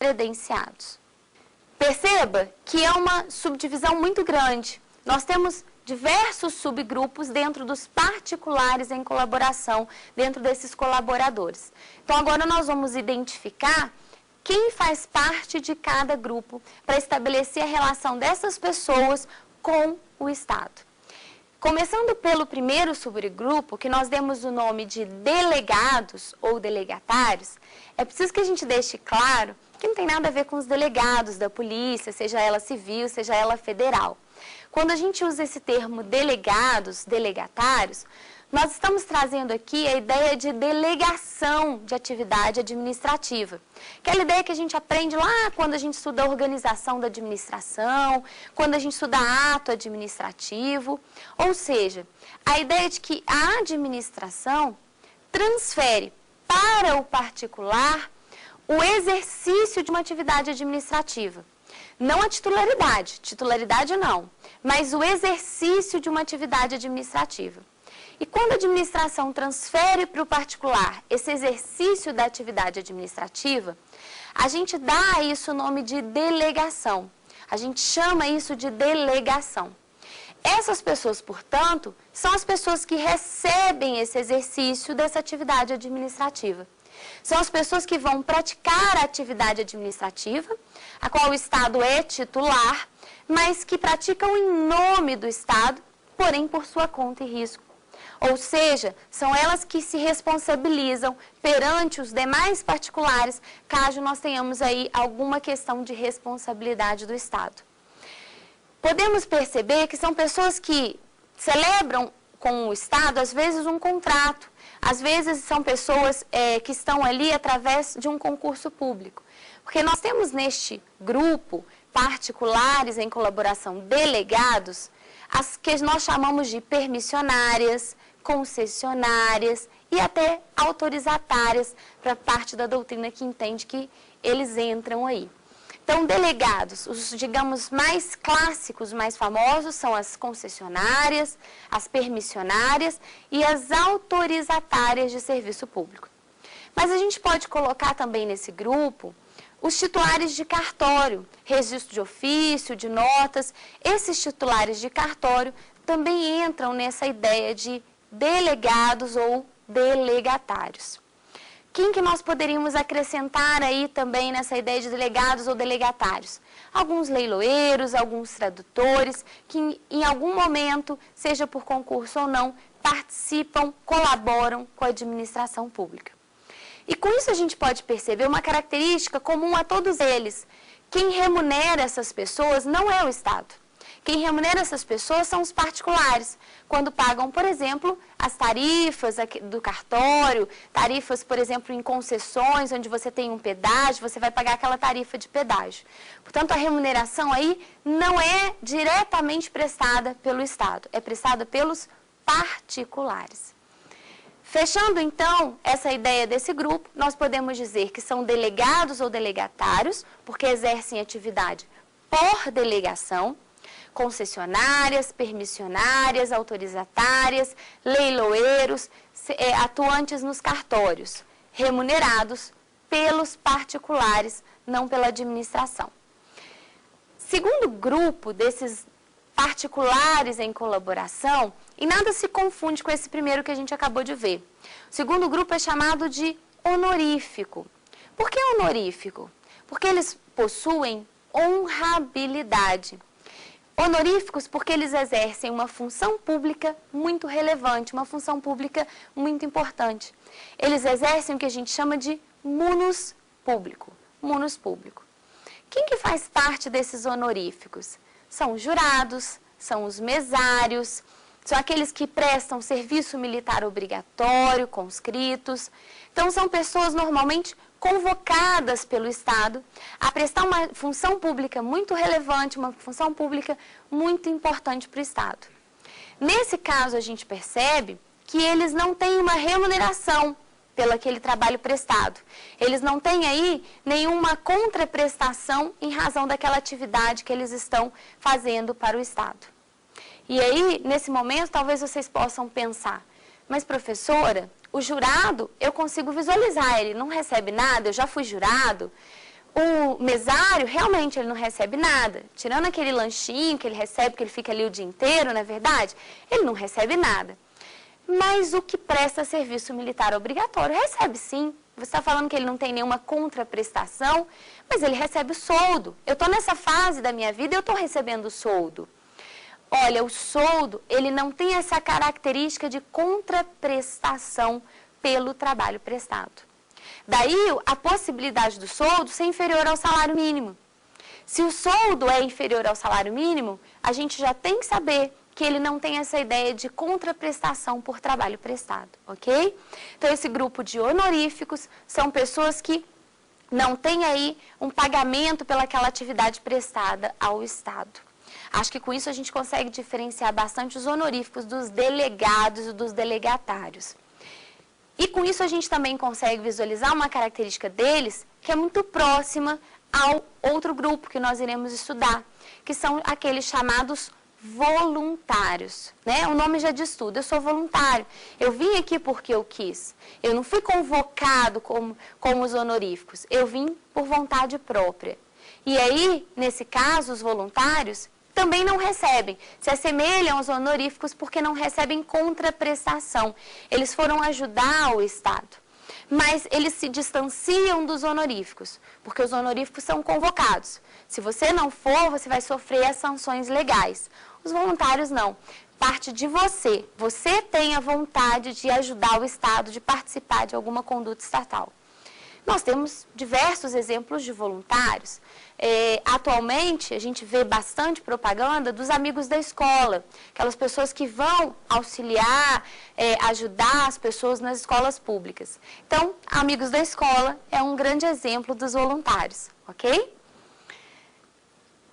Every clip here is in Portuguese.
credenciados. Perceba que é uma subdivisão muito grande. Nós temos diversos subgrupos dentro dos particulares em colaboração, dentro desses colaboradores. Então, agora nós vamos identificar quem faz parte de cada grupo para estabelecer a relação dessas pessoas com o Estado. Começando pelo primeiro subgrupo, que nós demos o nome de delegados ou delegatários, é preciso que a gente deixe claro que não tem nada a ver com os delegados da polícia, seja ela civil, seja ela federal. Quando a gente usa esse termo delegados, delegatários, nós estamos trazendo aqui a ideia de delegação de atividade administrativa. Aquela ideia que a gente aprende lá quando a gente estuda a organização da administração, quando a gente estuda ato administrativo. Ou seja, a ideia de que a administração transfere para o particular o exercício de uma atividade administrativa. Não a titularidade não, mas o exercício de uma atividade administrativa. E quando a administração transfere para o particular esse exercício da atividade administrativa, a gente dá a isso o nome de delegação. A gente chama isso de delegação. Essas pessoas, portanto, são as pessoas que recebem esse exercício dessa atividade administrativa. São as pessoas que vão praticar a atividade administrativa, a qual o Estado é titular, mas que praticam em nome do Estado, porém por sua conta e risco. Ou seja, são elas que se responsabilizam perante os demais particulares, caso nós tenhamos aí alguma questão de responsabilidade do Estado. Podemos perceber que são pessoas que celebram com o Estado, às vezes, um contrato. Às vezes, são pessoas que estão ali através de um concurso público. Porque nós temos neste grupo particulares em colaboração delegados, as que nós chamamos de permissionárias, concessionárias e até autorizatárias, para parte da doutrina que entende que eles entram aí. Então, delegados, os, digamos, mais clássicos, mais famosos, são as concessionárias, as permissionárias e as autorizatárias de serviço público. Mas a gente pode colocar também nesse grupo os titulares de cartório, registro de ofício, de notas. Esses titulares de cartório também entram nessa ideia de delegados ou delegatários. Quem que nós poderíamos acrescentar aí também nessa ideia de delegados ou delegatários? Alguns leiloeiros, alguns tradutores, que em algum momento, seja por concurso ou não, participam, colaboram com a administração pública. E com isso a gente pode perceber uma característica comum a todos eles. Quem remunera essas pessoas não é o Estado. Quem remunera essas pessoas são os particulares, quando pagam, por exemplo, as tarifas do cartório, tarifas, por exemplo, em concessões, onde você tem um pedágio, você vai pagar aquela tarifa de pedágio. Portanto, a remuneração aí não é diretamente prestada pelo Estado, é prestada pelos particulares. Fechando, então, essa ideia desse grupo, nós podemos dizer que são delegados ou delegatários, porque exercem atividade por delegação, concessionárias, permissionárias, autorizatárias, leiloeiros, atuantes nos cartórios, remunerados pelos particulares, não pela administração. Segundo grupo desses particulares em colaboração, e nada se confunde com esse primeiro que a gente acabou de ver. O segundo grupo é chamado de honorífico. Por que honorífico? Porque eles possuem honrabilidade. Honoríficos porque eles exercem uma função pública muito relevante, uma função pública muito importante. Eles exercem o que a gente chama de munus público. Munus público. Quem que faz parte desses honoríficos? São os jurados, são os mesários, são aqueles que prestam serviço militar obrigatório, conscritos. Então, são pessoas normalmente convocadas pelo Estado a prestar uma função pública muito relevante, uma função pública muito importante para o Estado. Nesse caso, a gente percebe que eles não têm uma remuneração pelo aquele trabalho prestado. Eles não têm aí nenhuma contraprestação em razão daquela atividade que eles estão fazendo para o Estado. E aí, nesse momento, talvez vocês possam pensar, mas professora, o jurado, eu consigo visualizar, ele não recebe nada, eu já fui jurado. O mesário, realmente, ele não recebe nada. Tirando aquele lanchinho que ele recebe, que ele fica ali o dia inteiro, não é verdade? Ele não recebe nada. Mas o que presta serviço militar obrigatório recebe sim. Você está falando que ele não tem nenhuma contraprestação, mas ele recebe o soldo. Eu estou nessa fase da minha vida e eu estou recebendo o soldo. Olha, o soldo, ele não tem essa característica de contraprestação pelo trabalho prestado. Daí, a possibilidade do soldo ser inferior ao salário mínimo. Se o soldo é inferior ao salário mínimo, a gente já tem que saber que ele não tem essa ideia de contraprestação por trabalho prestado, ok? Então, esse grupo de honoríficos são pessoas que não têm aí um pagamento pelaquela atividade prestada ao Estado. Acho que com isso a gente consegue diferenciar bastante os honoríficos dos delegados e dos delegatários. E com isso a gente também consegue visualizar uma característica deles que é muito próxima ao outro grupo que nós iremos estudar, que são aqueles chamados voluntários, né? O nome já diz tudo, eu sou voluntário, eu vim aqui porque eu quis, eu não fui convocado como os honoríficos, eu vim por vontade própria. E aí, nesse caso, os voluntários também não recebem, se assemelham aos honoríficos porque não recebem contraprestação, eles foram ajudar o Estado. Mas eles se distanciam dos honoríficos, porque os honoríficos são convocados. Se você não for, você vai sofrer as sanções legais. Os voluntários não. Parte de você. Você tem a vontade de ajudar o Estado, de participar de alguma conduta estatal. Nós temos diversos exemplos de voluntários. Atualmente, a gente vê bastante propaganda dos amigos da escola, aquelas pessoas que vão auxiliar, ajudar as pessoas nas escolas públicas. Então, amigos da escola é um grande exemplo dos voluntários, ok?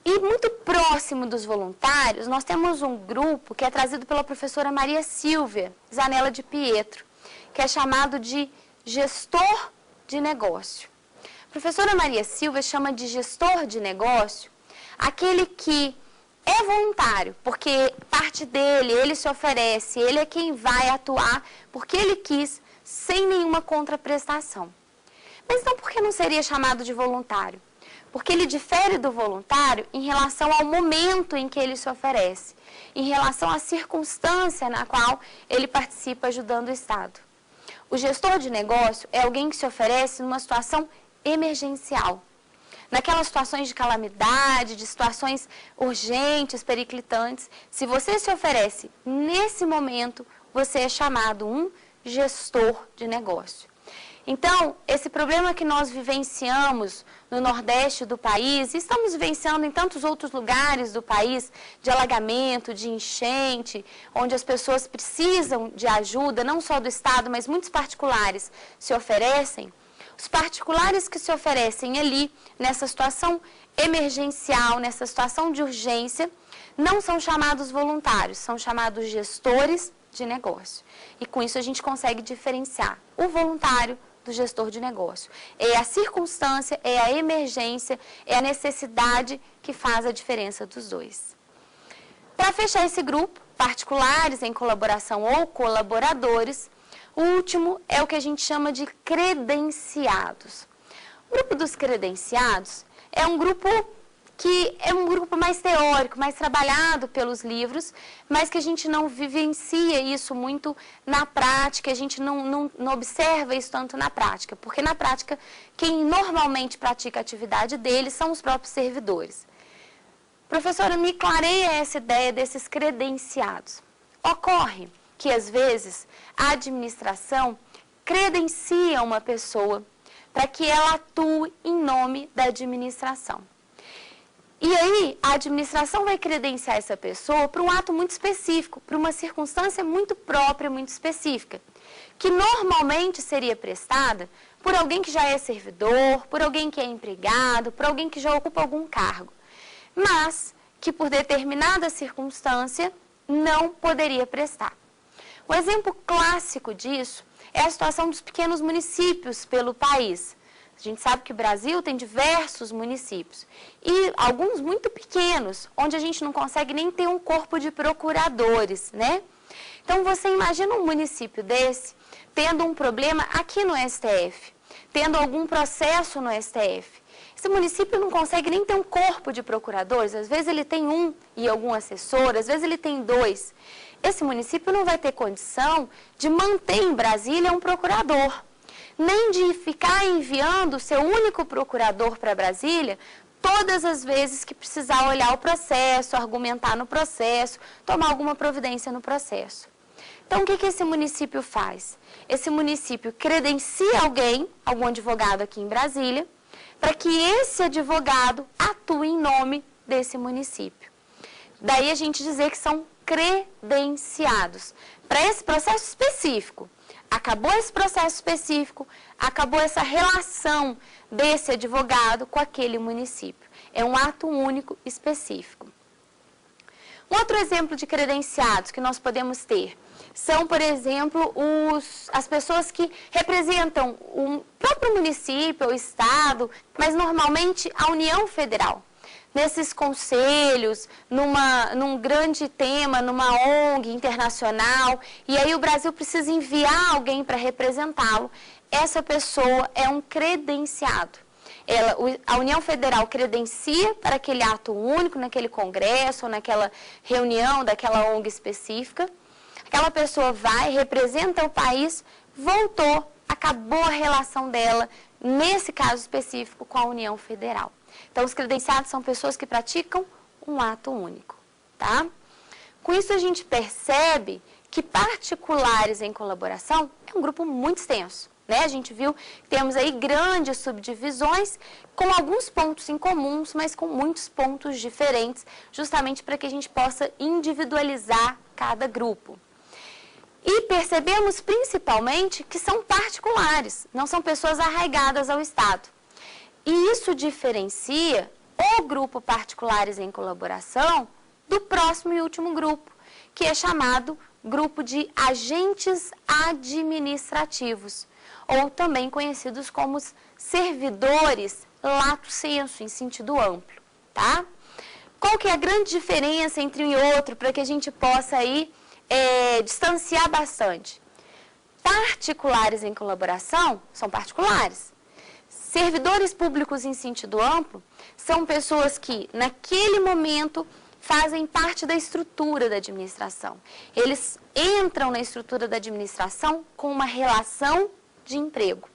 E muito próximo dos voluntários, nós temos um grupo que é trazido pela professora Maria Silvia Zanella de Pietro, que é chamado de gestor de negócio. A professora Maria Silvia chama de gestor de negócio aquele que é voluntário, porque parte dele, ele se oferece, ele é quem vai atuar porque ele quis, sem nenhuma contraprestação. Mas então por que não seria chamado de voluntário? Porque ele difere do voluntário em relação ao momento em que ele se oferece, em relação à circunstância na qual ele participa ajudando o Estado. O gestor de negócio é alguém que se oferece numa situação emergencial. Naquelas situações de calamidade, de situações urgentes, periclitantes, se você se oferece nesse momento, você é chamado um gestor de negócio. Então, esse problema que nós vivenciamos no Nordeste do país, e estamos vivenciando em tantos outros lugares do país, de alagamento, de enchente, onde as pessoas precisam de ajuda, não só do Estado, mas muitos particulares se oferecem, os particulares que se oferecem ali, nessa situação emergencial, nessa situação de urgência, não são chamados voluntários, são chamados gestores de negócio. E com isso a gente consegue diferenciar o voluntário do gestor de negócio. É a circunstância, é a emergência, é a necessidade que faz a diferença dos dois. Para fechar esse grupo, particulares em colaboração ou colaboradores, o último é o que a gente chama de credenciados. O grupo dos credenciados é um grupo que é um grupo mais teórico, mais trabalhado pelos livros, mas que a gente não vivencia isso muito na prática, a gente não observa isso tanto na prática, porque na prática quem normalmente pratica a atividade deles são os próprios servidores. Professora, me clareia essa ideia desses credenciados. Ocorre que, às vezes, a administração credencia uma pessoa para que ela atue em nome da administração. E aí, a administração vai credenciar essa pessoa para um ato muito específico, para uma circunstância muito própria, muito específica, que normalmente seria prestada por alguém que já é servidor, por alguém que é empregado, por alguém que já ocupa algum cargo, mas que por determinada circunstância não poderia prestar. O exemplo clássico disso é a situação dos pequenos municípios pelo país. A gente sabe que o Brasil tem diversos municípios e alguns muito pequenos, onde a gente não consegue nem ter um corpo de procuradores, né? Então, você imagina um município desse tendo um problema aqui no STF, tendo algum processo no STF. Esse município não consegue nem ter um corpo de procuradores, às vezes ele tem um e algum assessor, às vezes ele tem dois. Esse município não vai ter condição de manter em Brasília um procurador, nem de ficar enviando o seu único procurador para Brasília todas as vezes que precisar olhar o processo, argumentar no processo, tomar alguma providência no processo. Então, o que esse município faz? Esse município credencia alguém, algum advogado aqui em Brasília, para que esse advogado atue em nome desse município. Daí a gente dizer que são credenciados para esse processo específico. Acabou esse processo específico, acabou essa relação desse advogado com aquele município. É um ato único específico. Um outro exemplo de credenciados que nós podemos ter são, por exemplo, as pessoas que representam o próprio município, o estado, mas normalmente a União Federal. Nesses conselhos, num grande tema, numa ONG internacional, e aí o Brasil precisa enviar alguém para representá-lo, essa pessoa é um credenciado. A União Federal credencia para aquele ato único, naquele congresso, ou naquela reunião daquela ONG específica. Aquela pessoa vai, representa o país, voltou, acabou a relação dela, nesse caso específico, com a União Federal. Então, os credenciados são pessoas que praticam um ato único, tá? Com isso, a gente percebe que particulares em colaboração é um grupo muito extenso, né? A gente viu que temos aí grandes subdivisões com alguns pontos em comuns, mas com muitos pontos diferentes, justamente para que a gente possa individualizar cada grupo. E percebemos principalmente que são particulares, não são pessoas arraigadas ao Estado. E isso diferencia o grupo particulares em colaboração do próximo e último grupo, que é chamado grupo de agentes administrativos, ou também conhecidos como servidores lato sensu, em sentido amplo, tá? Qual que é a grande diferença entre um e outro, para que a gente possa aí distanciar bastante? Particulares em colaboração são particulares. Servidores públicos em sentido amplo são pessoas que, naquele momento, fazem parte da estrutura da administração. Eles entram na estrutura da administração com uma relação de emprego.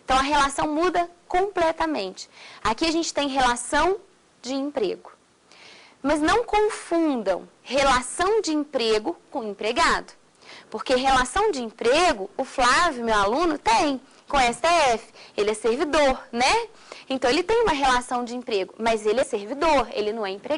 Então, a relação muda completamente. Aqui a gente tem relação de emprego. Mas não confundam relação de emprego com empregado. Porque relação de emprego, o Flávio, meu aluno, tem com o STF. Ele é servidor, né? Então, ele tem uma relação de emprego, mas ele é servidor, ele não é empregado.